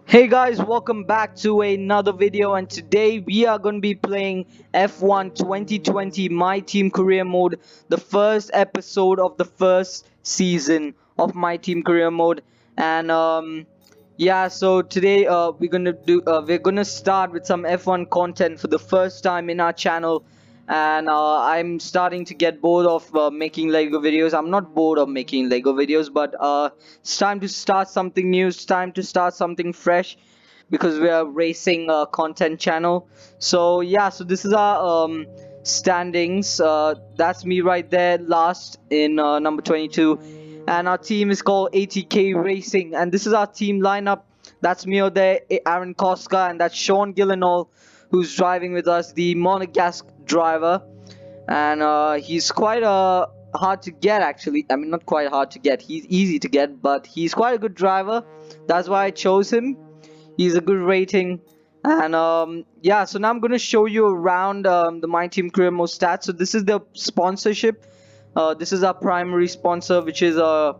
Hey guys, welcome back to another video, and today we are going to be playing F1 2020 My Team Career Mode, the first episode of the first season of My Team Career Mode. And yeah, so today we're gonna start with some F1 content for the first time in our channel. And I'm starting to get bored of making Lego videos. I'm not bored of making Lego videos, but it's time to start something new. It's time to start something fresh because we are racing content channel. So yeah, so this is our standings. That's me right there, last in number 22, and our team is called ATK Racing, and this is our team lineup. That's me over there, Aaron Koska, and that's Sean Gillinall, who's driving with us, the Monegasque driver. And he's quite hard to get, actually. I mean, not quite hard to get, he's easy to get, but he's quite a good driver. That's why I chose him. He's a good rating. And yeah, so now I'm going to show you around the My Team Career Mode stats. So this is the sponsorship. This is our primary sponsor, which is a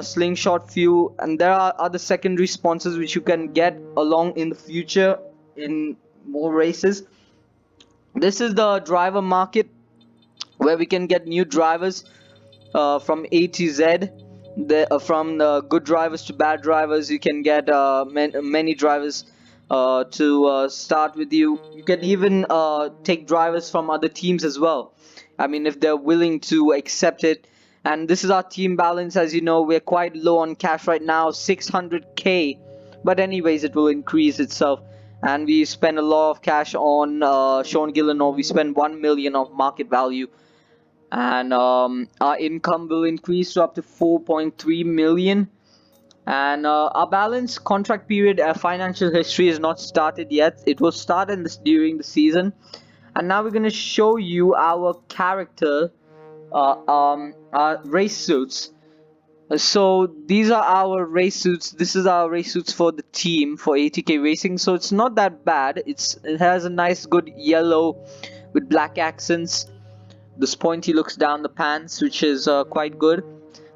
Slingshot Fuel, and there are other secondary sponsors which you can get along in the future in more races. This is the driver market, where we can get new drivers from A to Z. From good drivers to bad drivers, you can get many drivers to start with you. You can even take drivers from other teams as well. I mean, if they're willing to accept it. And this is our team balance. As you know, we're quite low on cash right now, 600k. But anyways, it will increase itself. And we spend a lot of cash on Sean Gillinall. We spend 1 million of market value, and our income will increase to up to 4.3 million. And our balance contract period financial history is not started yet. It will start during the season. And now we're going to show you our character, our race suits. So these are our race suits. This is our race suits for the team, for ATK Racing. So it's not that bad. It has a nice good yellow with black accents. This pointy looks down the pants, which is quite good.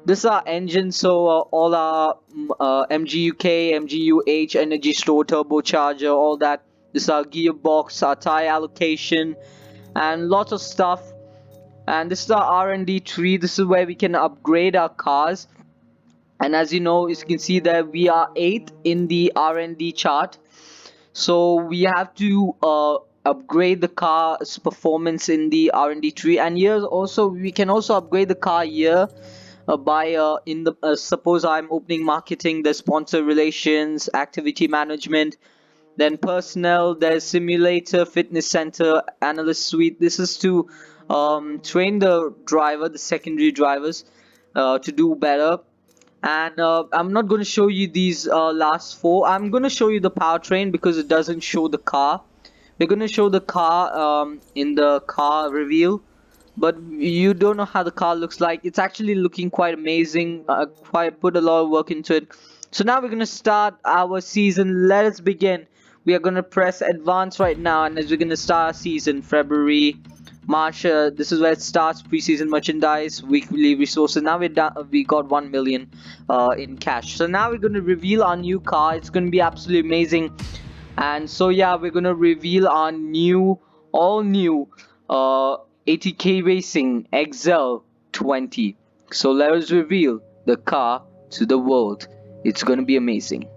This is our engine, so all our MGUK, MGUH, energy store, turbocharger, all that. This is our gearbox, our tire allocation, and lots of stuff. And this is our R&D tree. This is where we can upgrade our cars. And as you know, as you can see there, we are 8th in the R&D chart. So we have to upgrade the car's performance in the R&D tree. And here also we can also upgrade the car here by in the suppose I'm opening marketing, there's sponsor relations, activity management, then personnel, there's simulator, fitness center, analyst suite. This is to train the driver, the secondary drivers, to do better. And I'm not going to show you these last four. I'm going to show you the powertrain because it doesn't show the car. We're going to show the car in the car reveal, but you don't know how the car looks like. It's actually looking quite amazing. Quite put a lot of work into it. So now we're going to start our season. Let us begin. We are going to press advance right now, and as we're going to start our season, February, March. This is where it starts. Preseason merchandise, weekly resources. Now we're done. We got 1 million in cash. So now we're going to reveal our new car. It's going to be absolutely amazing. And so yeah, we're going to reveal our new, all new ATK Racing XL 20. So let us reveal the car to the world. It's going to be amazing.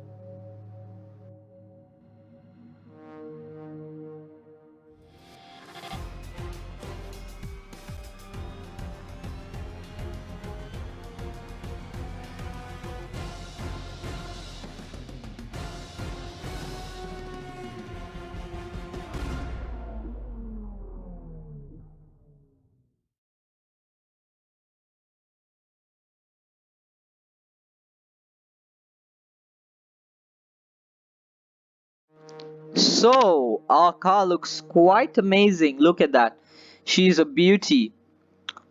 So our car looks quite amazing. Look at that. She's a beauty.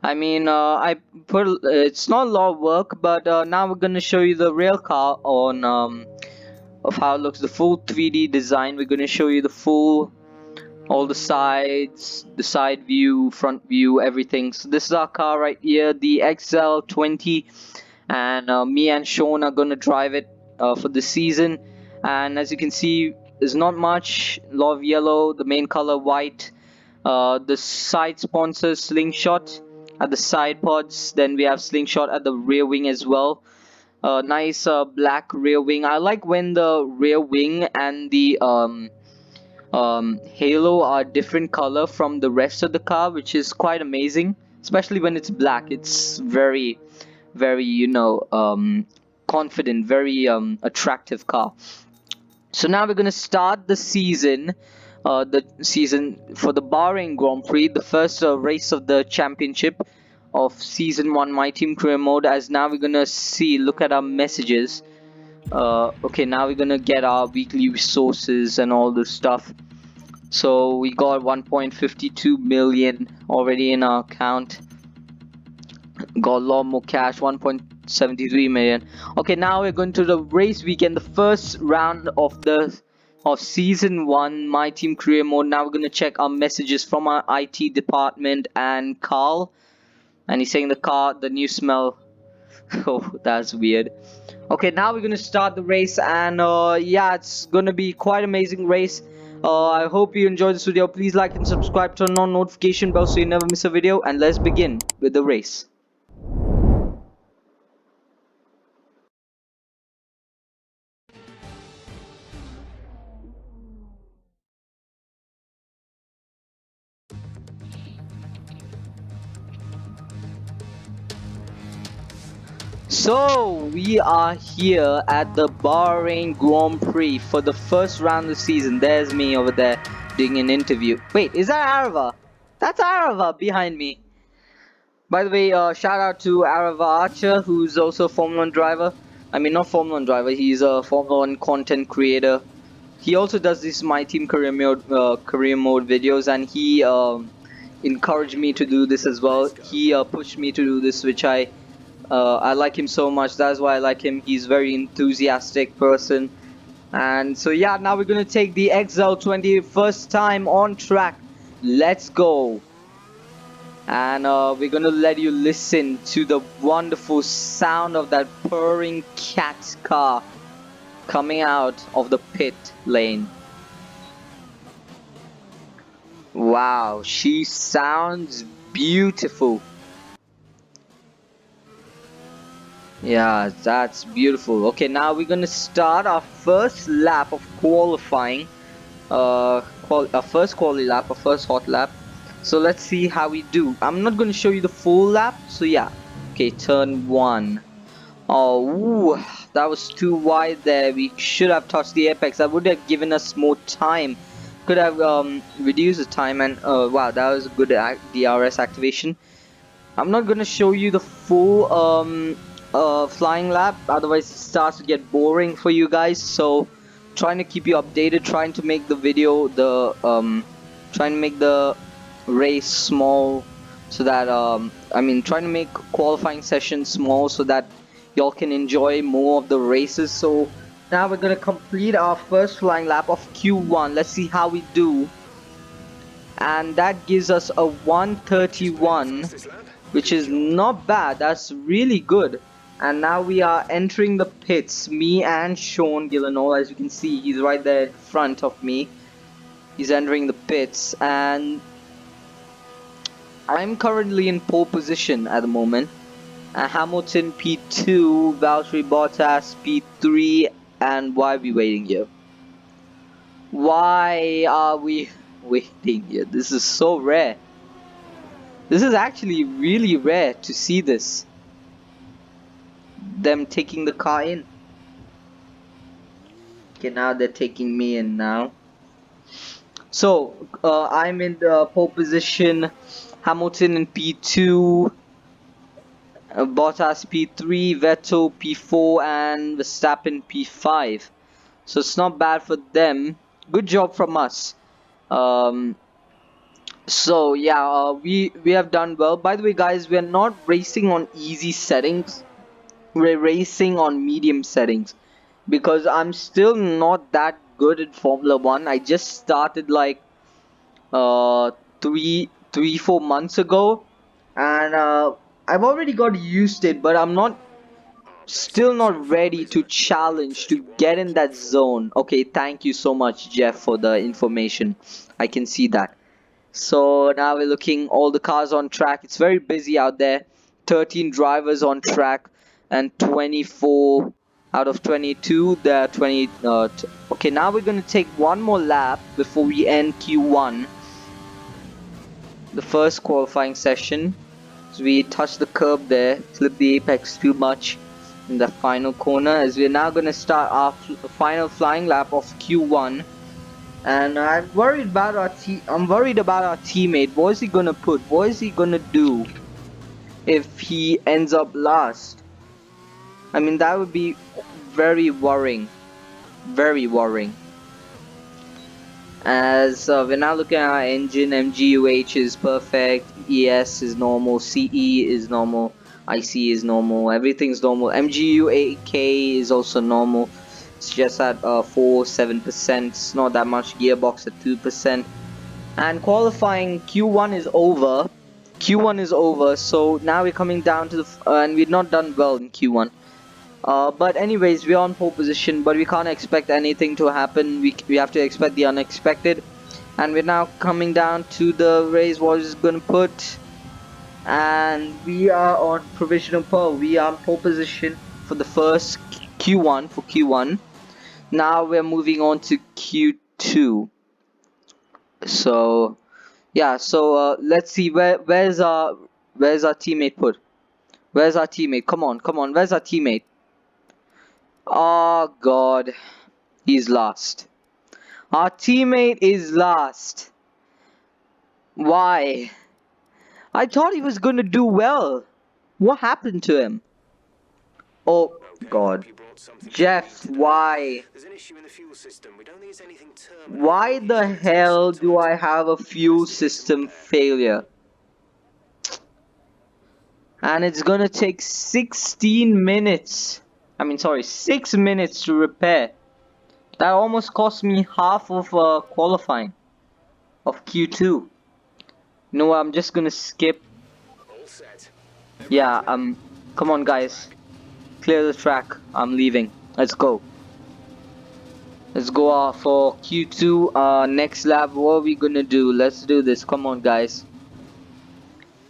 I mean, I put it's not a lot of work, but now we're gonna show you the real car on of how it looks, the full 3D design. We're gonna show you the full, all the sides, the side view, front view, everything. So this is our car right here, the XL20, and me and Sean are gonna drive it for the season. And as you can see, there's not much. A lot of yellow, the main color white. The side sponsors slingshot at the side pods. Then we have slingshot at the rear wing as well. Nice black rear wing. I like when the rear wing and the halo are different color from the rest of the car, which is quite amazing, especially when it's black. It's very, very, confident, very attractive car. So now we're gonna start the season for the Bahrain Grand Prix, the first race of the championship of season 1 My Team Career Mode. As now we're gonna look at our messages. Okay, now we're gonna get our weekly resources and all this stuff. So we got 1.52 million already in our account. Got a lot more cash, 1.73 million. Okay, now we're going to the race weekend, the first round of season 1 My Team Career Mode. Now we're going to check our messages from our IT department and Carl. And he's saying the new smell. Oh, that's weird. Okay, now we're gonna start the race, and yeah, it's gonna be quite amazing race. I hope you enjoyed this video. Please like and subscribe, turn on notification bell so you never miss a video, and let's begin with the race. So we are here at the Bahrain Grand Prix for the first round of the season. There's me over there doing an interview. Wait, is that Arava? That's Arava behind me. By the way, shout out to Arava Archer, who's also a Formula 1 driver. I mean, not Formula 1 driver, he's a Formula 1 content creator. He also does these My Team career mode videos, and he encouraged me to do this as well. He pushed me to do this, which I like him so much. That's why I like him. He's a very enthusiastic person. And so yeah, now we're gonna take the XL20 first time on track. Let's go. And we're gonna let you listen to the wonderful sound of that purring cat car coming out of the pit lane. Wow, she sounds beautiful. Yeah, that's beautiful. Okay, now we're gonna start our first lap of qualifying. Our first quality lap, our first hot lap. So let's see how we do. I'm not gonna show you the full lap, so yeah. Okay, turn 1. Oh, ooh, that was too wide there. We should have touched the apex. That would have given us more time. Could have reduced the time, and wow, that was a good DRS activation. I'm not gonna show you the full flying lap, otherwise it starts to get boring for you guys. So trying to keep you updated, trying to make the video, trying to make the race small, so that I mean, trying to make qualifying sessions small so that y'all can enjoy more of the races. So now we're gonna complete our first flying lap of Q1. Let's see how we do. And that gives us a 131, which is not bad. That's really good. And now we are entering the pits, me and Sean Gillenall. As you can see, he's right there in front of me. He's entering the pits, and I'm currently in pole position at the moment. Hamilton P2, Valtteri Bottas P3, and why are we waiting here? Why are we waiting here? This is so rare. This is actually really rare to see this. Them taking the car in. Okay, now they're taking me in now. So, I'm in the pole position. Hamilton in P2. Bottas P3, Vettel P4, and Verstappen P5. So it's not bad for them. Good job from us. So yeah, we have done well. By the way, guys, we are not racing on easy settings. We're racing on medium settings because I'm still not that good at Formula 1. I just started like 4 months ago, and I've already got used to it, but I'm not still not ready to challenge to get in that zone. Okay, thank you so much, Jeff, for the information. I can see that. So now we're looking all the cars on track. It's very busy out there. 13 drivers on track and 24 out of 22. There are 20. Okay, now we're going to take one more lap before we end Q1. The first qualifying session. So we touch the curb there, slip the apex too much in the final corner, as we're now going to start our final flying lap of Q1. And I'm worried about our teammate. What is he gonna put? What is he gonna do if he ends up last? I mean, that would be very worrying. Very worrying. As we're now looking at our engine, MGUH is perfect, ES is normal, CE is normal, IC is normal, everything's normal. MGUAK is also normal. It's just at 4-7%. It's not that much. Gearbox at 2%. And qualifying Q1 is over. Q1 is over. So now we're coming down to the and we've not done well in Q1. But anyways, we're on pole position, but we can't expect anything to happen. We have to expect the unexpected. And we're now coming down to the race. What is gonna put? And we are on provisional pole. We are on pole position for the first Q1 for Q1. Now we're moving on to Q2. So yeah, so let's see where's our teammate put? Where's our teammate? Come on, where's our teammate? Oh god, he's last. Our teammate is last. Why? I thought he was gonna do well. What happened to him? Oh god. Jeff, why? Why the hell do I have a fuel system failure? And it's gonna take 16 minutes. I mean, sorry, 6 minutes to repair. That almost cost me half of qualifying of Q2. You know what? I'm just gonna skip. Yeah, come on, guys. Clear the track. I'm leaving. Let's go. Let's go for Q2. Next lap. What are we gonna do? Let's do this. Come on, guys.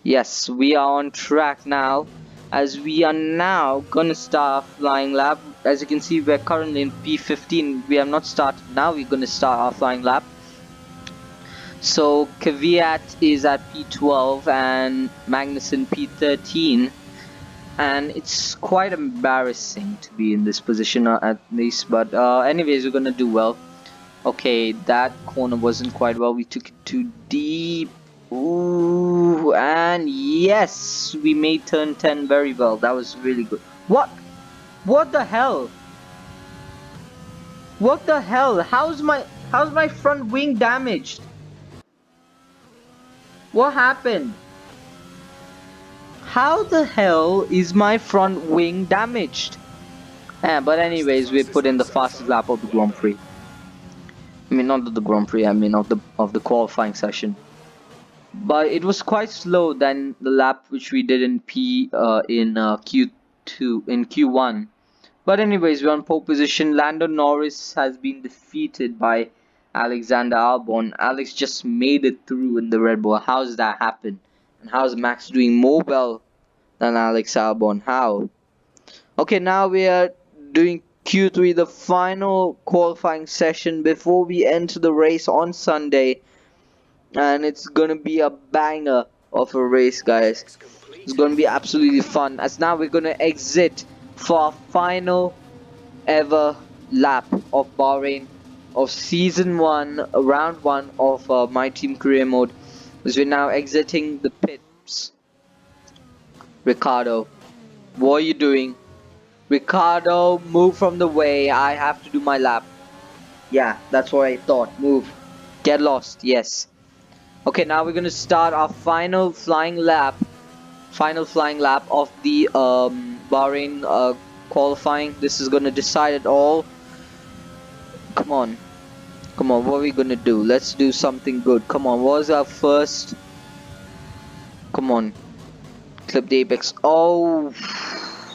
Yes, we are on track now. As we are now gonna start our flying lap. As you can see, we're currently in P15. We have not started. Now we're gonna start our flying lap. So Kvyat is at P12 and Magnussen P13. And it's quite embarrassing to be in this position at least, but anyways, we're gonna do well. Okay, that corner wasn't quite well. We took it too deep. Ooh, and yes, we made turn 10 very well. That was really good. What the hell? What the hell? How's my front wing damaged? What happened? How the hell is my front wing damaged? But anyways, we put in the fastest lap of the Grand Prix. I mean, not of the Grand Prix. I mean of the qualifying session. But it was quite slow than the lap which we did in Q1. But anyways, we're on pole position. Lando Norris has been defeated by Alexander Albon. Alex just made it through in the Red Bull. How does that happen? And how's Max doing more well than Alex Albon? How? Okay, now we are doing Q3, the final qualifying session before we enter the race on Sunday. And it's gonna be a banger of a race, guys. It's gonna be absolutely fun. As now we're gonna exit for our final ever lap of Bahrain of season 1, round 1 of my team career mode. As we're now exiting the pits. Ricardo, what are you doing? Ricardo, move from the way. I have to do my lap. Yeah, that's what I thought. Move. Get lost. Yes. Okay, now we're gonna start our final flying lap. Final flying lap of the Bahrain qualifying. This is gonna decide it all. Come on. Come on, what are we gonna do? Let's do something good. Come on, what was our first? Come on. Clip the apex. Oh.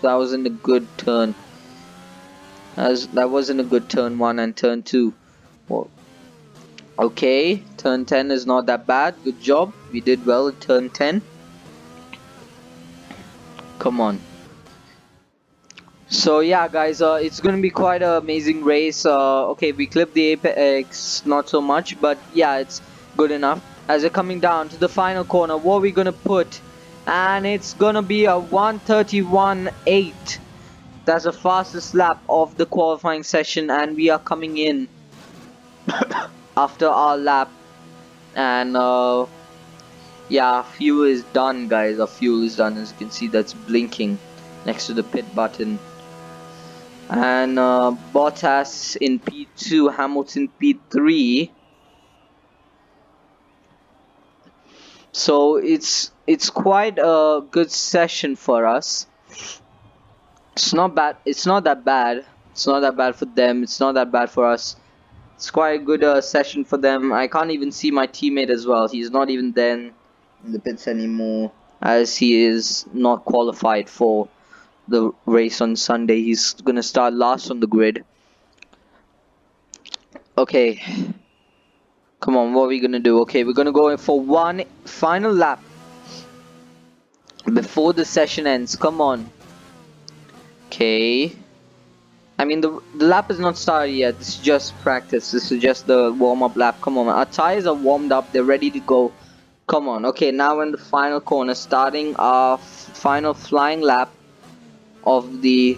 that wasn't a good turn. That wasn't a good turn 1 and turn 2. Well, okay, turn 10 is not that bad. Good job. We did well at turn 10. Come on. So yeah, guys, it's gonna be quite an amazing race. Okay, we clipped the apex not so much, but yeah, it's good enough. As we're coming down to the final corner, what are we gonna put? And it's gonna be a 1:31.8. That's the fastest lap of the qualifying session, and we are coming in after our lap. And yeah, fuel is done, guys. Our fuel is done. As you can see, that's blinking next to the pit button. And Bottas in P2, Hamilton P3. So it's quite a good session for us. It's not bad. It's not that bad. It's not that bad for them. It's not that bad for us. It's quite a good session for them. I can't even see my teammate as well. He's not even then in the pits anymore, as he is not qualified for the race on Sunday. He's gonna start last on the grid. Okay, come on, what are we gonna do? Okay, we're gonna go in for one final lap before the session ends. Come on. Okay, I mean the lap is not started yet. This is just practice. This is just the warm-up lap. Come on, our tires are warmed up. They're ready to go. Come on. Okay, now in the final corner, starting our final flying lap of the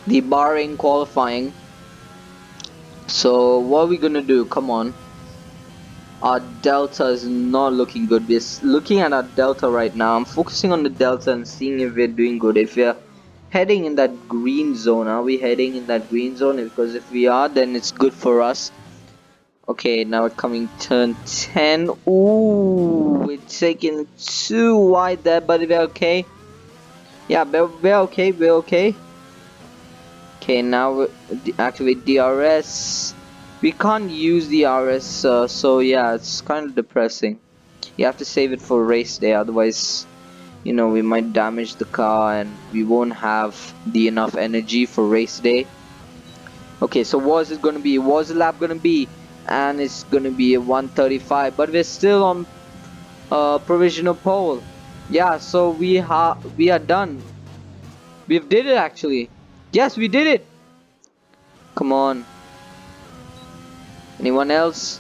Bahrain qualifying. So what are we gonna do? Come on. Our delta is not looking good. We're looking at our delta right now. I'm focusing on the delta and seeing if we're doing good. If we're heading in that green zone, are we heading in that green zone? Because if we are, then it's good for us. Okay, now we're coming turn 10. Ooh, we're taking too wide there, but we're okay. Yeah, we're okay. We're okay. Okay, now we activate DRS. We can't use the RS, so yeah, it's kind of depressing. You have to save it for race day, otherwise, you know, we might damage the car and we won't have the enough energy for race day. Okay, so what is it gonna be? What's the lap gonna be? And it's gonna be a 1:35, but we're still on provisional pole. Yeah, so we are done. We did it actually. Yes, we did it. Come on. Anyone else?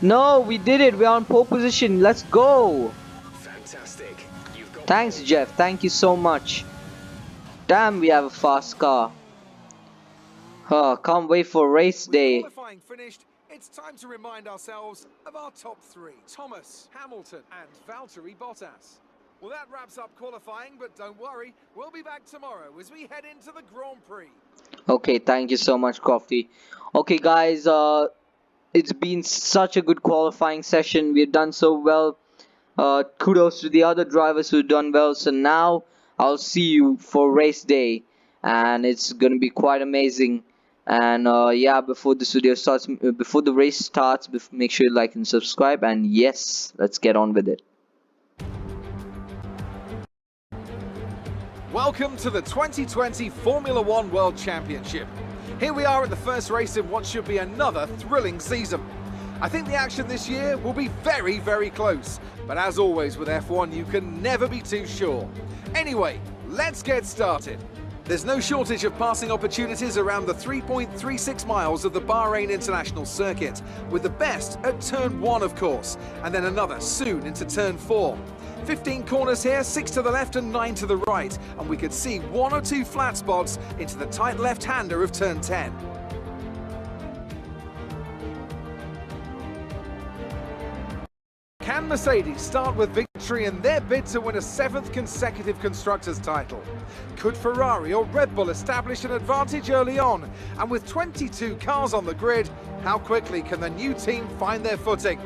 No, we did it. We're on pole position. Let's go. Fantastic. Thanks, Jeff. Thank you so much. Damn, we have a fast car. Can't wait for race day. Qualifying finished. It's time to remind ourselves of our top three: Thomas, Hamilton, and Valtteri Bottas. Well, that wraps up qualifying, but don't worry, we'll be back tomorrow as we head into the Grand Prix. Okay, thank you so much, Coffee. Okay, guys, it's been such a good qualifying session. We've done so well. Kudos to the other drivers who've done well. So now I'll see you for race day, and it's gonna be quite amazing. And yeah, before this video starts, before the race starts, make sure you like and subscribe. And yes, let's get on with it. Welcome to the 2020 Formula One World Championship. Here we are at the first race in what should be another thrilling season. I think the action this year will be very, very close. But as always with F1, you can never be too sure. Anyway, let's get started. There's no shortage of passing opportunities around the 3.36 miles of the Bahrain International Circuit, with the best at turn 1, of course, and then another soon into turn 4. 15 corners here, 6 to the left and 9 to the right, and we could see 1 or 2 flat spots into the tight left-hander of turn 10. Can Mercedes start with victory in their bid to win a 7th consecutive Constructors' title? Could Ferrari or Red Bull establish an advantage early on? And with 22 cars on the grid, how quickly can the new team find their footing?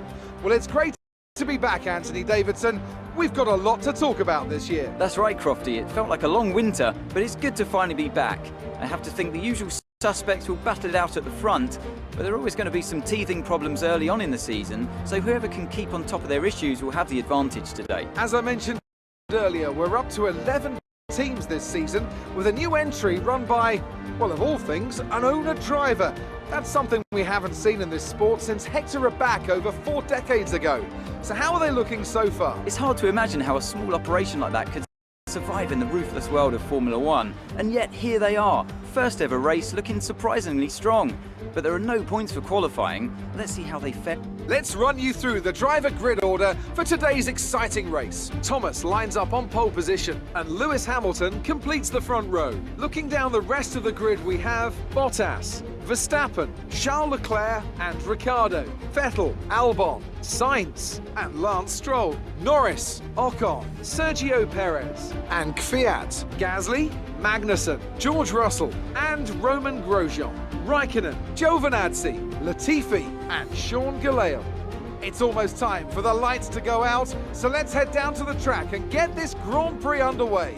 Well, it's great to be back, Anthony Davidson. We've got a lot to talk about this year. That's right, Crofty. It felt like a long winter, but it's good to finally be back. I have to think the usual suspects will battle it out at the front, but there are always going to be some teething problems early on in the season, so whoever can keep on top of their issues will have the advantage today. As I mentioned earlier, we're up to 11 teams this season, with a new entry run by, well, of all things, an owner-driver. That's something we haven't seen in this sport since Hector Raback over 4 decades ago. So how are they looking so far? It's hard to imagine how a small operation like that could survive in the ruthless world of Formula One. And yet here they are, first ever race, looking surprisingly strong. But there are no points for qualifying. Let's see how they fare. Let's run you through the driver grid order for today's exciting race. Thomas lines up on pole position and Lewis Hamilton completes the front row. Looking down the rest of the grid, we have Bottas, Verstappen, Charles Leclerc and Ricciardo, Vettel, Albon, Sainz and Lance Stroll, Norris, Ocon, Sergio Perez and Kvyat, Gasly, Magnussen, George Russell and Roman Grosjean, Raikkonen, Giovinazzi, Latifi and Sean Gelael. It's almost time for the lights to go out, so let's head down to the track and get this Grand Prix underway.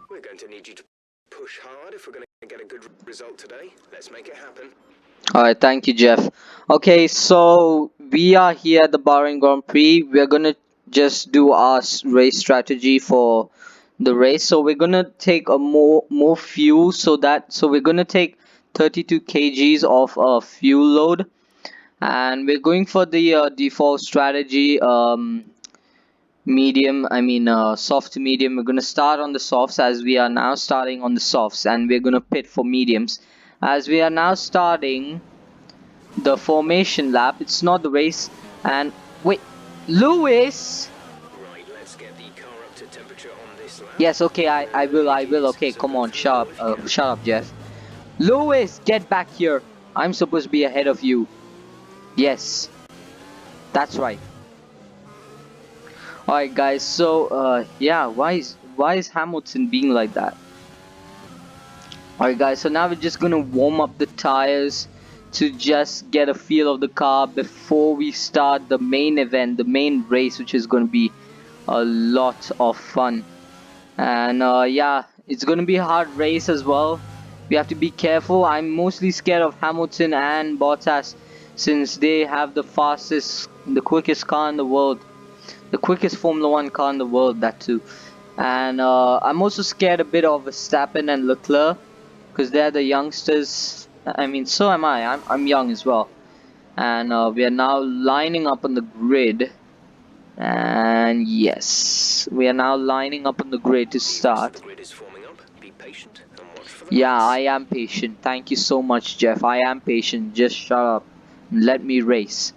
We're going to need you to push hard if we're going to get a good result today. Let's make it happen. Alright, thank you, Jeff. Okay, so we are here at the Bahrain Grand Prix. We're gonna just do our race strategy for the race. So we're gonna take a more fuel, so we're gonna take 32 kgs of fuel load, and we're going for the default strategy, medium, soft to medium. We're gonna start on the softs, as we are now starting on the softs, and we're gonna pit for mediums as we are now starting the formation lap. It's not the race. And wait, Lewis. Right, let's get the car up to temperature on this lap. Yes, okay, I will. Okay, come on, shut up, Jeff. Lewis, get back here. I'm supposed to be ahead of you. Yes, that's right. Alright guys, so yeah, why is Hamilton being like that? Alright guys, so now we're just gonna warm up the tires to just get a feel of the car before we start the main event, the main race, which is gonna be a lot of fun. And yeah, it's gonna be a hard race as well. We have to be careful. I'm mostly scared of Hamilton and Bottas, since they have the quickest car in the world. The quickest Formula 1 car in the world, that too. And I'm also scared a bit of Verstappen and Leclerc, because they're the youngsters. I mean, so am I. I'm young as well. And we are now lining up on the grid. And yes, we are now lining up on the grid to start. The grid is forming up. Be patient and watch for the Yeah, lights. I am patient. Thank you so much, Jeff. I am patient. Just shut up and let me race.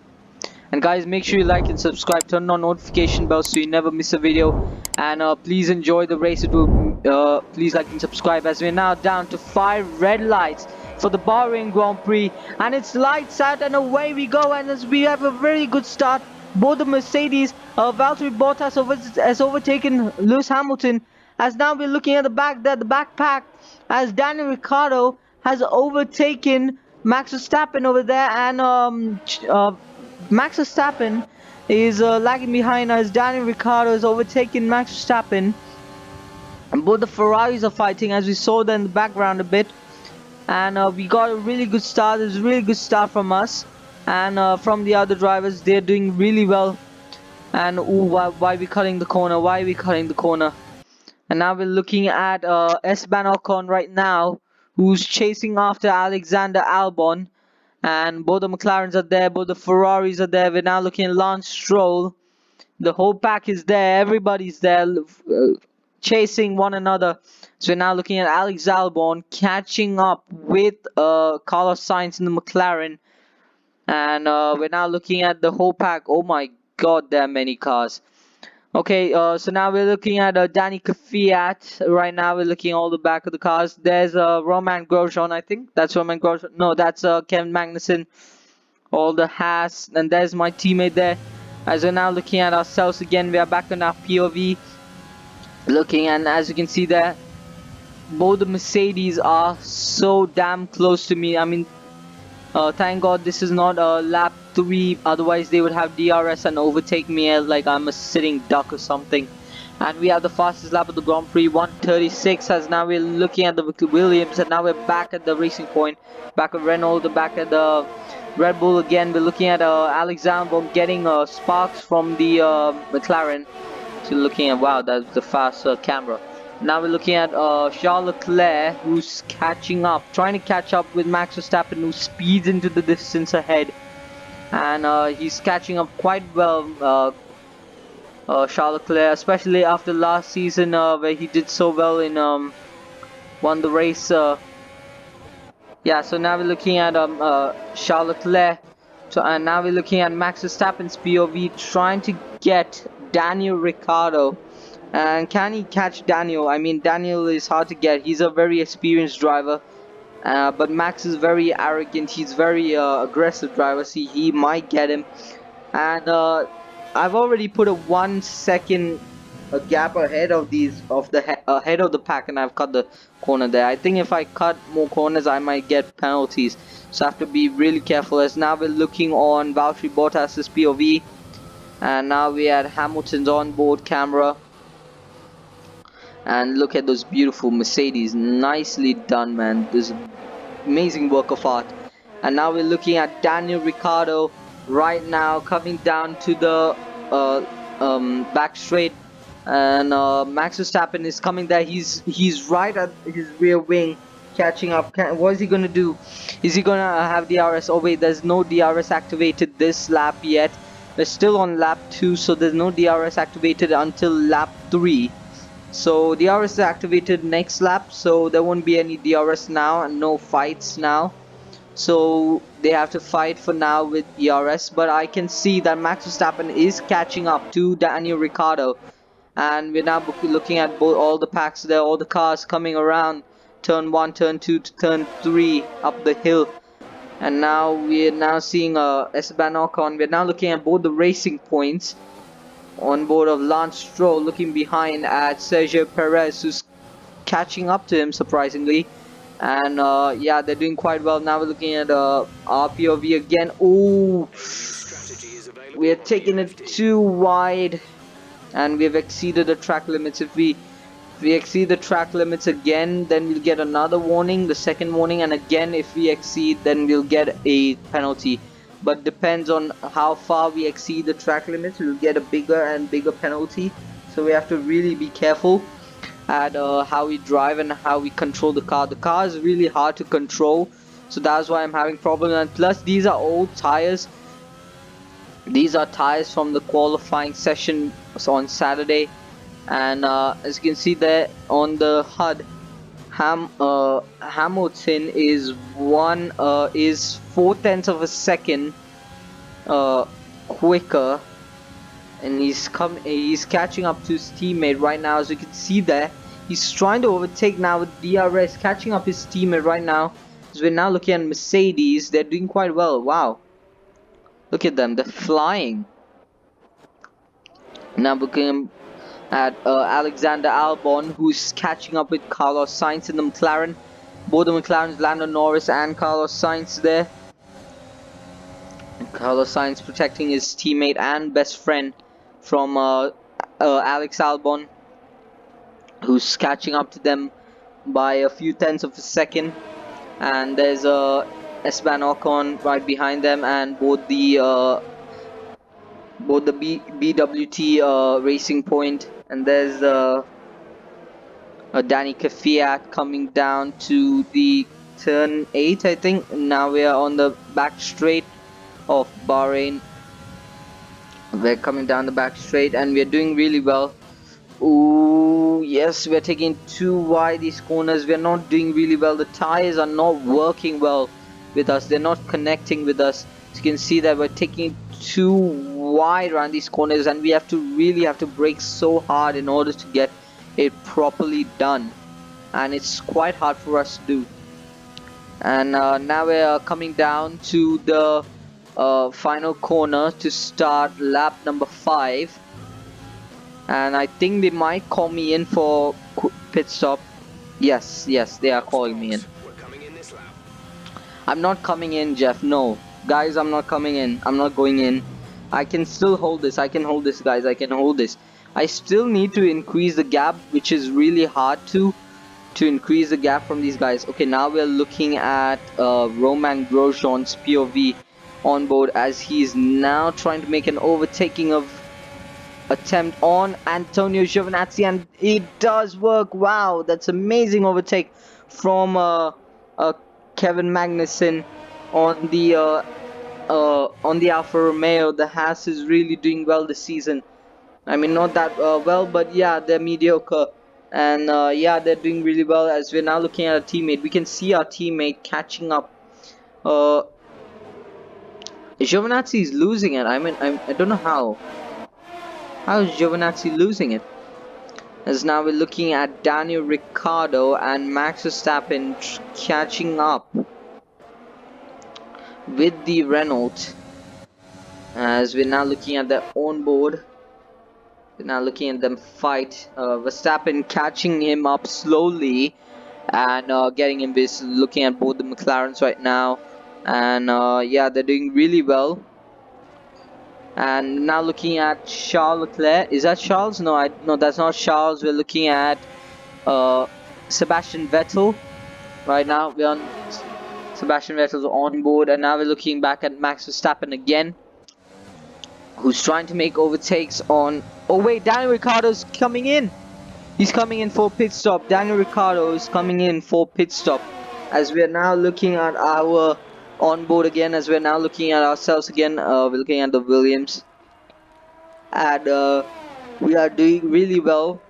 And guys, make sure you like and subscribe, turn on notification bell so you never miss a video. And please enjoy the race. It will please like and subscribe, as we're now down to 5 red lights for the Bahrain Grand Prix, and it's lights out and away we go. And as we have a very good start, both the Mercedes, Valtteri Bottas has overtaken Lewis Hamilton. As now we're looking at the back there, the backpack, as Daniel Ricciardo has overtaken Max Verstappen over there, and Max Verstappen is lagging behind as Daniel Ricciardo has overtaken Max Verstappen. And both the Ferraris are fighting, as we saw them in the background a bit. And we got a really good start. It was a really good start from us. And from the other drivers, they're doing really well. And ooh, why are we cutting the corner? Why are we cutting the corner? And now we're looking at Esteban Ocon right now, who's chasing after Alexander Albon. And both the McLarens are there, both the Ferraris are there. We're now looking at Lance Stroll. The whole pack is there, everybody's there, chasing one another. So we're now looking at Alex Albon catching up with Carlos Sainz in the McLaren. And we're now looking at the whole pack. Oh my god, there are many cars. Okay, so now we're looking at Danny Kvyat. Right now we're looking all the back of the cars. There's Roman Grosjean, I think. That's Roman Grosjean. No, that's Kevin Magnussen. All the Haas. And there's my teammate there. As we're now looking at ourselves again, we are back on our POV. Looking, and as you can see there, both the Mercedes are so damn close to me. I mean, thank God this is not lap 3, otherwise they would have DRS and overtake me like I'm a sitting duck or something. And we have the fastest lap of the Grand Prix, 1:36, as now we're looking at the Williams, and now we're back at the racing point, back at Renault, back at the Red Bull again. We're looking at Alexander getting sparks from the McLaren. So looking at, wow, that's the fast camera. Now we're looking at Charles Leclerc, who's catching up, trying to catch up with Max Verstappen, who speeds into the distance ahead, and he's catching up quite well. Charles Leclerc, especially after last season, where he did so well in won the race. Yeah, so now we're looking at Charles Leclerc. So, and now we're looking at Max Verstappen's POV trying to get Daniel Ricciardo. And can he catch Daniel? I mean, Daniel is hard to get. He's a very experienced driver. But Max is very arrogant. He's very aggressive driver. See, he might get him. And I've already put a 1 second gap ahead of ahead of the pack, and I've cut the corner there. I think if I cut more corners, I might get penalties. So I have to be really careful. As now we're looking on Valtteri Bottas's POV, and now we had Hamilton's onboard camera. And look at those beautiful Mercedes. Nicely done, man. This amazing work of art. And now we're looking at Daniel Ricciardo right now coming down to the back straight, and Max Verstappen is coming there. He's right at his rear wing, catching up. What is he gonna do? Is he gonna have DRS? Oh wait, there's no DRS activated this lap yet. We're still on lap 2, so there's no DRS activated until lap 3. So DRS is activated next lap, so there won't be any DRS now and no fights now. So they have to fight for now with ERS, but I can see that Max Verstappen is catching up to Daniel Ricciardo, and we're now looking at all the packs there, all the cars coming around turn 1, turn 2 to turn 3 up the hill. And now we're now seeing Esteban Ocon. We're now looking at both the racing points on board of Lance Stroll, looking behind at Sergio Perez, who's catching up to him surprisingly. And yeah, they're doing quite well. Now we're looking at RPOV again. Oh, we are taking it too wide, and we've exceeded the track limits. If we exceed the track limits again, then we'll get another warning, the second warning, and again if we exceed, then we'll get a penalty. But depends on how far we exceed the track limits, we'll get a bigger and bigger penalty. So we have to really be careful at how we drive and how we control the car. The car is really hard to control, so that's why I'm having problems. And plus, these are old tires. These are tires from the qualifying session on Saturday, and as you can see there on the HUD, Hamilton is 4/10 of a second quicker, and he's catching up to his teammate right now. As you can see there, he's trying to overtake now with DRS, catching up his teammate right now. So we're now looking at Mercedes. They're doing quite well. Wow, look at them, they're flying. Now looking at Alexander Albon, who's catching up with Carlos Sainz in the McLaren. Both the McLarens, Lando Norris and Carlos Sainz there. And Carlos Sainz protecting his teammate and best friend from Alex Albon, who's catching up to them by a few tenths of a second. And there's Esteban Ocon right behind them, and both the BWT Racing Point, and there's Danny Kvyat coming down to the turn 8, I think. Now we are on the back straight of Bahrain. We're coming down the back straight, and we're doing really well. Ooh, yes, we're taking too wide these corners. We're not doing really well. The tires are not working well with us. They're not connecting with us. As you can see that we're taking too wide around these corners, and we have to really brake so hard in order to get it properly done, and it's quite hard for us to do. And now we're coming down to the final corner to start lap number 5, and I think they might call me in for pit stop. Yes, they are calling me in. I'm not coming in, Jeff. No, guys, I'm not coming in. I'm not going in. I can still hold this. I can hold this, guys. I can hold this. I still need to increase the gap, which is really hard to increase the gap from these guys. Okay, now we're looking at Roman Grosjean's POV. on board as he's now trying to make an overtaking of attempt on Antonio Giovinazzi, and it does work. Wow, that's amazing overtake from Kevin Magnussen on the Alfa Romeo. The Haas is really doing well this season. I mean, not that well, but yeah, they're mediocre. And yeah, they're doing really well. As we're now looking at our teammate, we can see our teammate catching up. Giovinazzi is losing it. I mean, I don't know how. How is Giovinazzi losing it? As now we're looking at Daniel Ricciardo and Max Verstappen catching up with the Renault. As we're now looking at their onboard. We're now looking at them fight. Verstappen catching him up slowly and getting him basically looking at both the McLarens right now. And yeah, they're doing really well. And now looking at Charles Leclerc. Is that Charles? No, no, that's not Charles. We're looking at Sebastian Vettel. Right now we're on Sebastian Vettel's on board, and now we're looking back at Max Verstappen again, who's trying to make overtakes on. Oh wait, Daniel Ricciardo's coming in. He's coming in for pit stop. Daniel Ricciardo is coming in for pit stop. As we are now looking at our onboard again, as we're now looking at ourselves again, we're looking at the Williams, and we are doing really well.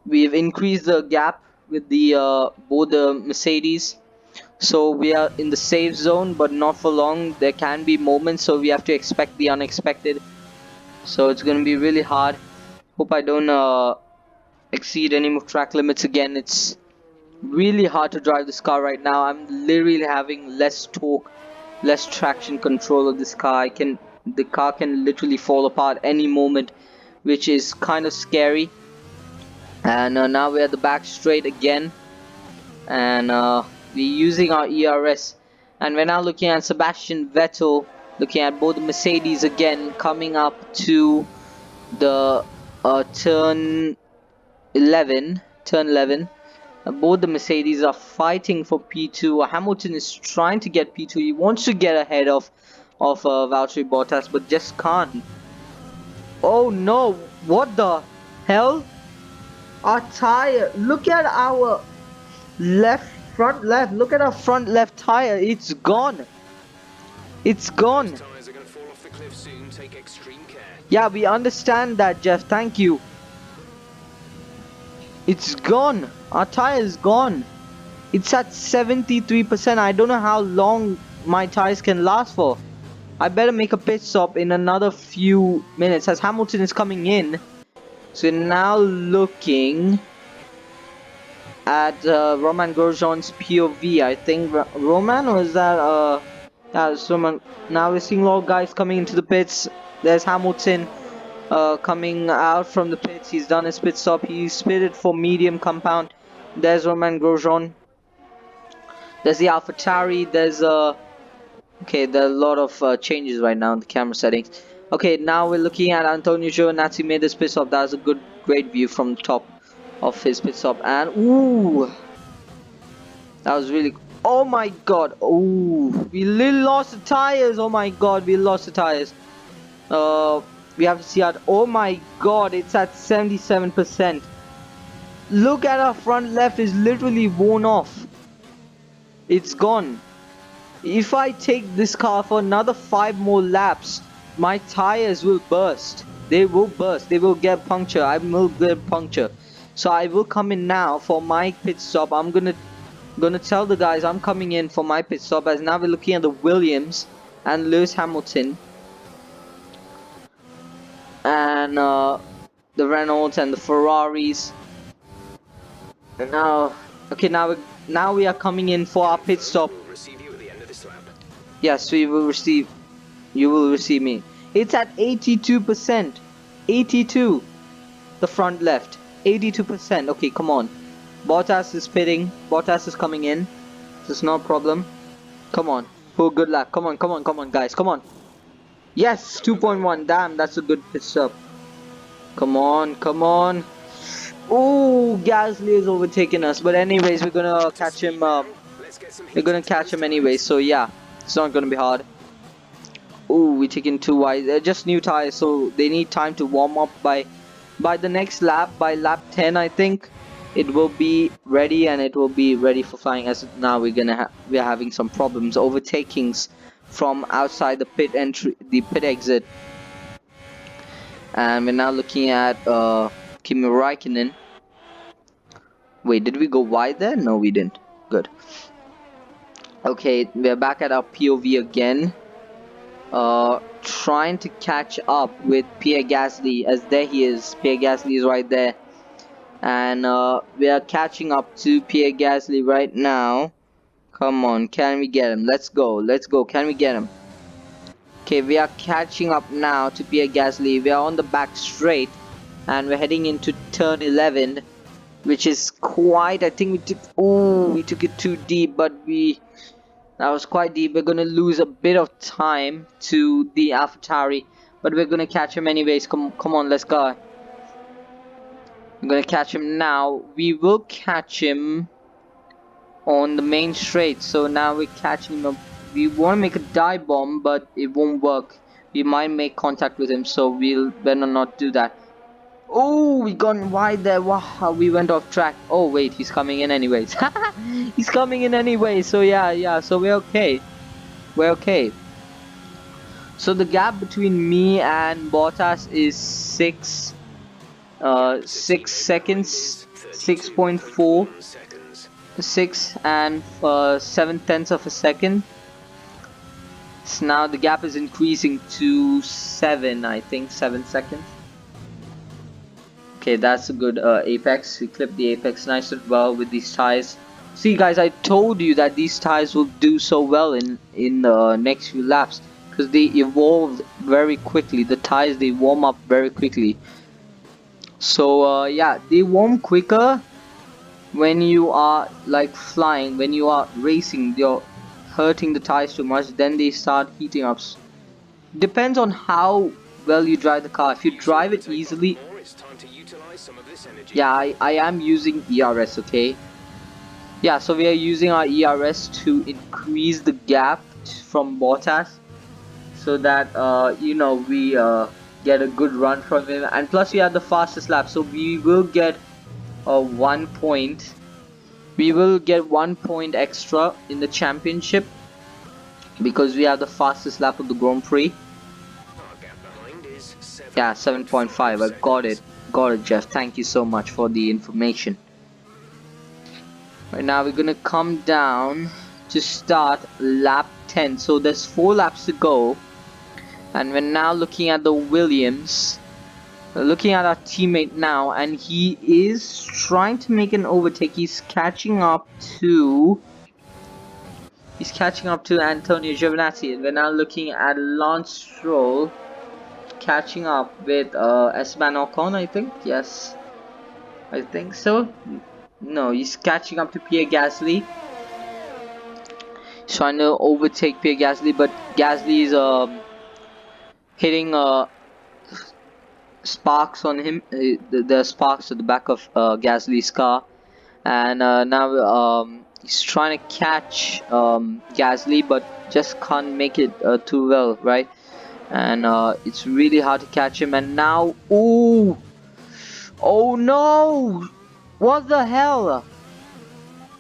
We've increased the gap with the both the Mercedes, so we are in the safe zone, but not for long. There can be moments, so we have to expect the unexpected. So it's gonna be really hard. Hope I don't exceed any more track limits again. It's really hard to drive this car right now. I'm literally having less torque, less traction control of this car. The car can literally fall apart any moment, which is kind of scary. And now we're at the back straight again, and we're using our ERS, and we're now looking at Sebastian Vettel, looking at both the Mercedes again, coming up to the turn 11. Both the Mercedes are fighting for P2. Hamilton is trying to get P2. He wants to get ahead of Valtteri Bottas, but just can't. Oh no, what the hell? Our tire, look at our front left, look at our front left tire. It's gone. It's gone. Tyres are going to fall off the cliff soon. Take extreme care. Yeah, we understand that, Jeff. Thank you. It's gone. Our tire is gone. It's at 73%. I don't know how long my tires can last for. I better make a pit stop in another few minutes as Hamilton is coming in. So now looking at Roman Grosjean's POV. I think Roman, or is that yeah, it's Roman. Now we're seeing a lot of guys coming into the pits. There's Hamilton coming out from the pits. He's done his pit stop. He's pitted for medium compound. There's Roman Grosjean. There's the AlphaTauri. There's okay, there are a lot of changes right now in the camera settings. Okay, now we're looking at Antonio Giovinazzi made this pit stop. That was a great view from the top of his pit stop. And ooh, that was really. Oh my god. Ooh, we literally lost the tires. Oh my god, we lost the tires. We have to see out. Oh my god, it's at 77%. Look at our front left is literally worn off. It's gone. If I take this car for another 5 more laps, my tires will burst. They will burst. They will get puncture. I will get puncture. So I will come in now for my pit stop. I'm gonna tell the guys I'm coming in for my pit stop. As now we're looking at the Williams and Lewis Hamilton and the Renaults and the Ferraris. And now, okay, now we are coming in for our pit stop. We'll receive you at the end of this lap. Yes, we will receive. You will receive me. It's at 82%. 82. The front left. 82%. Okay, come on. Bottas is pitting. Bottas is coming in. There's no problem. Come on. Oh, good luck. Come on, come on, come on, guys. Come on. Yes, 2.1. Damn, that's a good pit stop. Come on, come on. Oh, Gasly is overtaking us. But anyways, we're gonna catch him. We're gonna catch him anyway. So yeah, it's not gonna be hard. Oh, we're taking too wide. They're just new tires, so they need time to warm up. By the next lap, by lap 10, I think it will be ready, and it will be ready for flying. As now we're having some problems overtakings from outside the pit entry, the pit exit, and we're now looking at Kimi Raikkonen. Wait, did we go wide there? No, we didn't. Good. Okay, we're back at our POV again. Trying to catch up with Pierre Gasly, as there he is. Pierre Gasly is right there, and we are catching up to Pierre Gasly right now. Come on, can we get him? Let's go, can we get him? Okay, we are catching up now to Pierre Gasly. We are on the back straight, and we're heading into turn 11, which is quite, I think we took it too deep, but that was quite deep. We're gonna lose a bit of time to the AlphaTauri, but we're gonna catch him anyways. Come on, let's go. I'm gonna catch him now. We will catch him on the main straight. So now we're catching him. We want to make a dive bomb, but it won't work. We might make contact with him, so we'll better not do that. Oh, we gone wide there. Wow, we went off track. Oh wait, he's coming in anyways. He's coming in anyway. So yeah. So we're okay. We're okay. So the gap between me and Bottas is 6 seconds, 6.4, 6 and 7/10 of a second. So now the gap is increasing to 7, I think 7 seconds. Okay, that's a good apex. We clipped the apex nice and well with these tires. See guys, I told you that these tires will do so well in the next few laps, because they evolved very quickly. The tires, they warm up very quickly. So yeah, they warm quicker when you are like flying. When you are racing, you're hurting the tires too much, then they start heating up. Depends on how well you drive the car. If you drive it easily, yeah, I am using ERS, okay. Yeah, so we are using our ERS to increase the gap from Bottas, so that you know, we get a good run from him, and plus we have the fastest lap, so we will get 1 point. We will get 1 point extra in the championship because we have the fastest lap of the Grand Prix. Yeah, 7.5. I got it, Jeff. Thank you so much for the information. Right now we're gonna come down to start lap 10. So there's 4 laps to go, and we're now looking at the Williams. We're looking at our teammate now, and he is trying to make an overtake. He's catching up to Antonio Giovinazzi, and we're now looking at Lance Stroll catching up with Esteban Ocon, I think. Yes, I think so. No, he's catching up to Pierre Gasly. He's trying to overtake Pierre Gasly, but Gasly is hitting sparks on him. The sparks at the back of Gasly's car, and now he's trying to catch Gasly, but just can't make it too well, right? And it's really hard to catch him. And now, oh no, what the hell?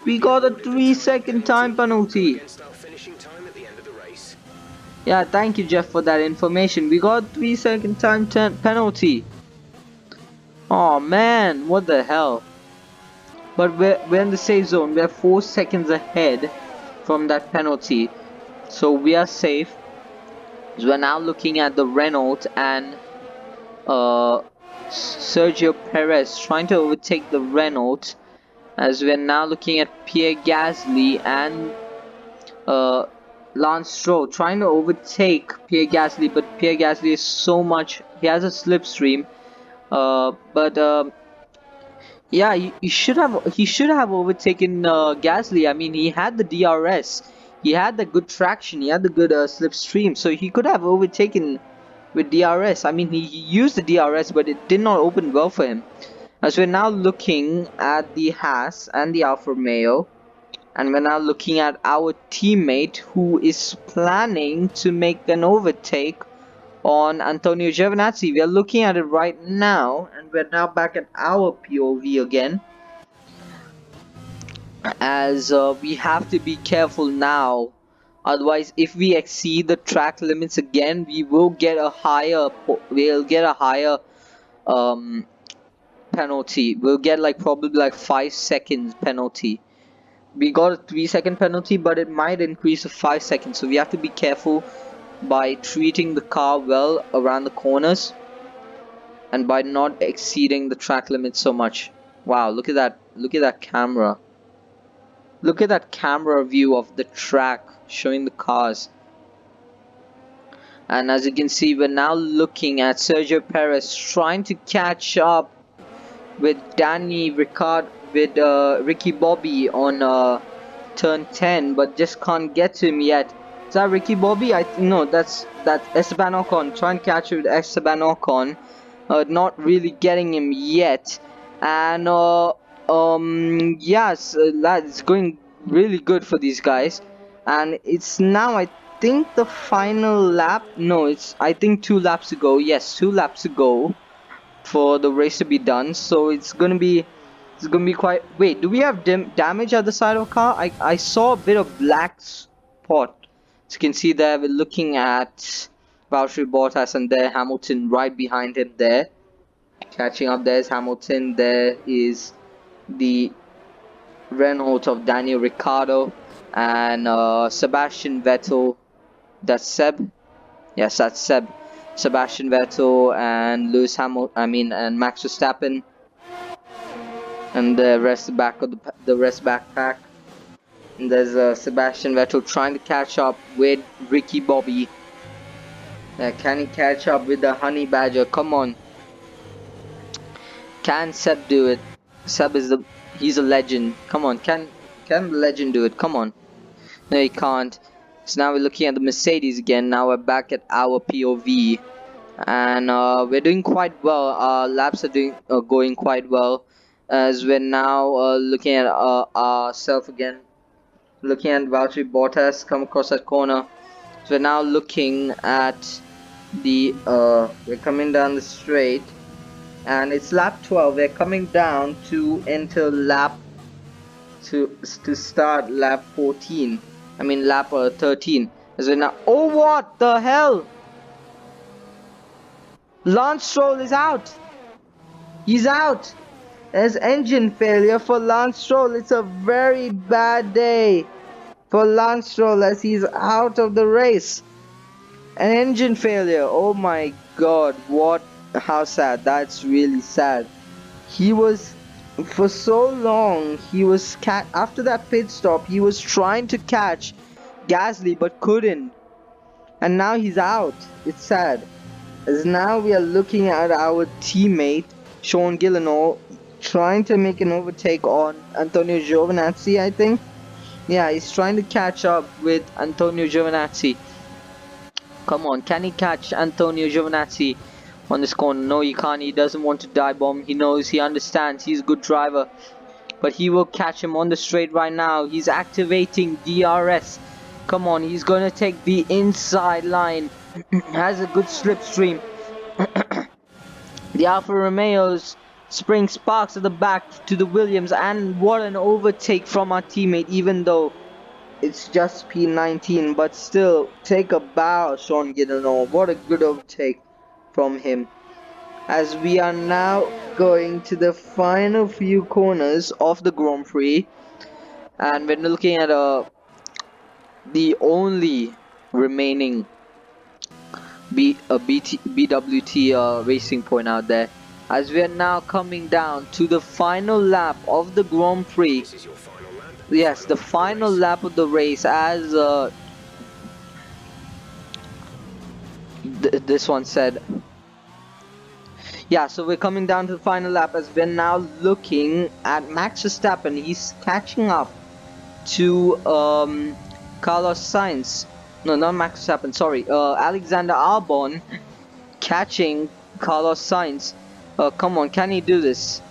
We got a 3-second time penalty. Yeah, thank you, Jeff, for that information. We got 3-second time penalty. Oh man, what the hell? But we're in the safe zone. We're 4 seconds ahead from that penalty, so we are safe. So we're now looking at the Renault, and Sergio Perez trying to overtake the Renault, as we're now looking at Pierre Gasly and Lance Stroll trying to overtake Pierre Gasly, but Pierre Gasly is so much, he has a slipstream, but yeah, he should have overtaken Gasly. I mean, he had the DRS, he had the good traction, he had the good slipstream, so he could have overtaken with DRS. I mean, he used the DRS, but it did not open well for him. As we're now looking at the Haas and the Alfa Romeo, And we're now looking at our teammate who is planning to make an overtake on Antonio Giovinazzi. We are looking at it right now, and we're now back at our POV again, as we have to be careful now. Otherwise, if we exceed the track limits again, we will get a higher penalty. We'll get like probably like 5 seconds penalty. We got a 3-second penalty, but it might increase to 5 seconds, so we have to be careful by treating the car well around the corners and by not exceeding the track limit so much. Wow, look at that camera. Look at that camera view of the track showing the cars. And as you can see, we're now looking at Sergio Perez trying to catch up with Ricky Bobby on turn 10, but just can't get to him yet. Is that Ricky Bobby? No, that's Esteban Ocon. Trying to catch it with Esteban Ocon. Not really getting him yet. And yes, it's going really good for these guys. And it's now, I think, the final lap. No, I think 2 laps to go. Yes, 2 laps to go for the race to be done. So it's gonna be quite. Wait, do we have damage at the side of the car? I saw a bit of black spot. As you can see there, we're looking at Valtteri Bottas and there Hamilton right behind him there. Catching up, there's Hamilton. There is the Renault of Daniel Ricciardo and Sebastian Vettel. That's Seb. Yes, that's Seb. Sebastian Vettel and and Max Verstappen. And the rest back of the rest backpack. And there's Sebastian Vettel trying to catch up with Ricky Bobby. Can he catch up with the Honey Badger? Come on. Can Seb do it? Seb he's a legend. Come on, can the legend do it? Come on. No, he can't. So now we're looking at the Mercedes again. Now we're back at our POV. And we're doing quite well. Our laps are going quite well, as we're now looking at ourselves again, looking at Valtteri Bottas come across that corner. So we're now looking at the we're coming down the straight, and it's lap 12. We're coming down to enter lap to start lap 14. I mean lap 13. As we're now, oh, what the hell! Lance Stroll is out. He's out. There's engine failure for Lance Stroll. It's a very bad day for Lance Stroll as he's out of the race. An engine failure. Oh my god. How sad. That's really sad. He was, for so long, after that pit stop, he was trying to catch Gasly but couldn't. And now he's out. It's sad. As now we are looking at our teammate Sean Gillenall trying to make an overtake on Antonio Giovinazzi, I think. Yeah, he's trying to catch up with Antonio Giovinazzi. Come on, can he catch Antonio Giovinazzi on this corner? No, he can't. He doesn't want to dive bomb. He knows, he understands. He's a good driver. But he will catch him on the straight right now. He's activating DRS. Come on, he's going to take the inside line. Has a good slipstream. The Alfa Romeos spring sparks at the back to the Williams, and what an overtake from our teammate, even though it's just P19, but still, take a bow, Sean Gillenall. What a good overtake from him. As we are now going to the final few corners of the Grand Prix, and we're looking at the only remaining BWT racing point out there, as we are now coming down to the final lap of the Grand Prix. This is your final lap. Yes, the final lap of the race, as this one said. Yeah, so we're coming down to the final lap, as we're now looking at Max Verstappen. He's catching up to Carlos Sainz. No, not Max Verstappen, sorry. Alexander Albon catching Carlos Sainz. Come on, can he do this?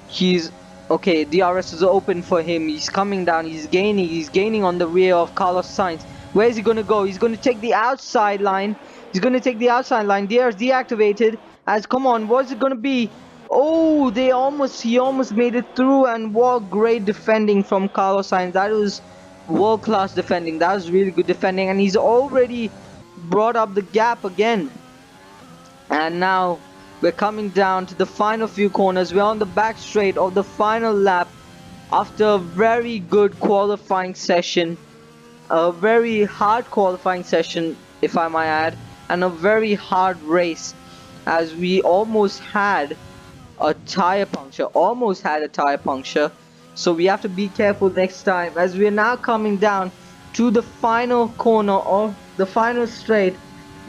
He's Okay, DRS is open for him. He's coming down. He's gaining on the rear of Carlos Sainz. Where is he going to go? He's going to take the outside line. He's going to take the outside line. DRS deactivated. As come on, what's it going to be? Oh, he almost made it through, and what great defending from Carlos Sainz. That was world-class defending. That was really good defending, and he's already brought up the gap again. And now we're coming down to the final few corners. We're on the back straight of the final lap after a very good qualifying session, a very hard qualifying session if I might add, and a very hard race, as we almost had a tire puncture, so we have to be careful next time, as we are now coming down to the final corner of the final straight.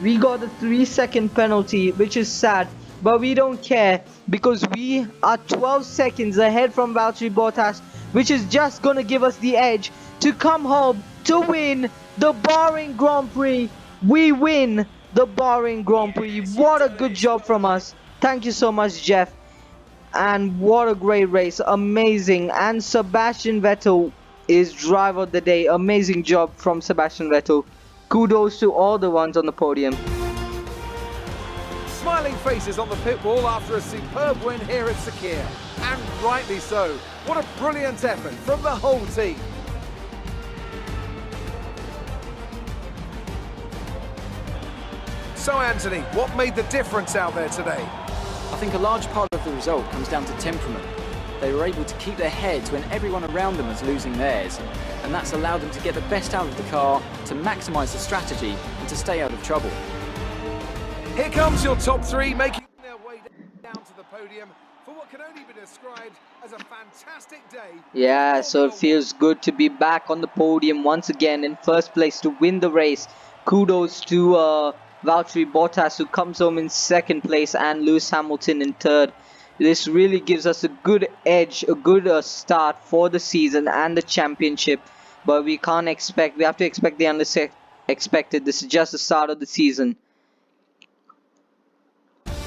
We got a 3-second penalty, which is sad, but we don't care because we are 12 seconds ahead from Valtteri Bottas, which is just gonna give us the edge to come home to win the Bahrain Grand Prix. We win the Bahrain Grand Prix. What a good job from us. Thank you so much, Jeff. And what a great race. Amazing. And Sebastian Vettel is driver of the day. Amazing job from Sebastian Vettel. Kudos to all the ones on the podium. Smiling faces on the pit wall after a superb win here at Sakir. And rightly so. What a brilliant effort from the whole team. So Anthony, what made the difference out there today? I think a large part of the result comes down to temperament. They were able to keep their heads when everyone around them was losing theirs, and that's allowed them to get the best out of the car, to maximise the strategy, and to stay out of trouble. Here comes your top three, making their way down to the podium for what can only be described as a fantastic day. Yeah, so it feels good to be back on the podium once again in first place to win the race. Kudos to Valtteri Bottas, who comes home in second place, and Lewis Hamilton in third. This really gives us a good edge, a good start for the season and the championship. But we have to expect the unexpected. This is just the start of the season.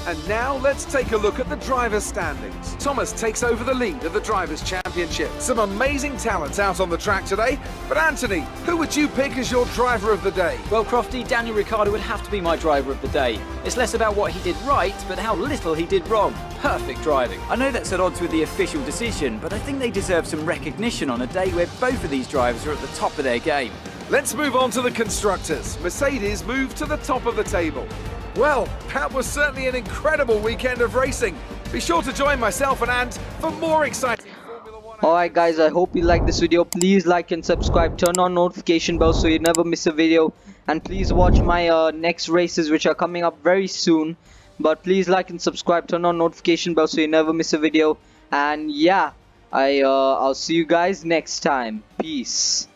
And now let's take a look at the drivers' standings. Thomas takes over the lead of the Drivers' Championship. Some amazing talents out on the track today. But Anthony, who would you pick as your driver of the day? Well, Crofty, Daniel Ricciardo would have to be my driver of the day. It's less about what he did right, but how little he did wrong. Perfect driving. I know that's at odds with the official decision, but I think they deserve some recognition on a day where both of these drivers are at the top of their game. Let's move on to the constructors. Mercedes moved to the top of the table. Well, that was certainly an incredible weekend of racing. Be sure to join myself and Ant for more exciting Formula 1. Alright guys, I hope you liked this video. Please like and subscribe. Turn on notification bell so you never miss a video. And please watch my next races, which are coming up very soon. But please like and subscribe. Turn on notification bell so you never miss a video. And yeah, I'll see you guys next time. Peace.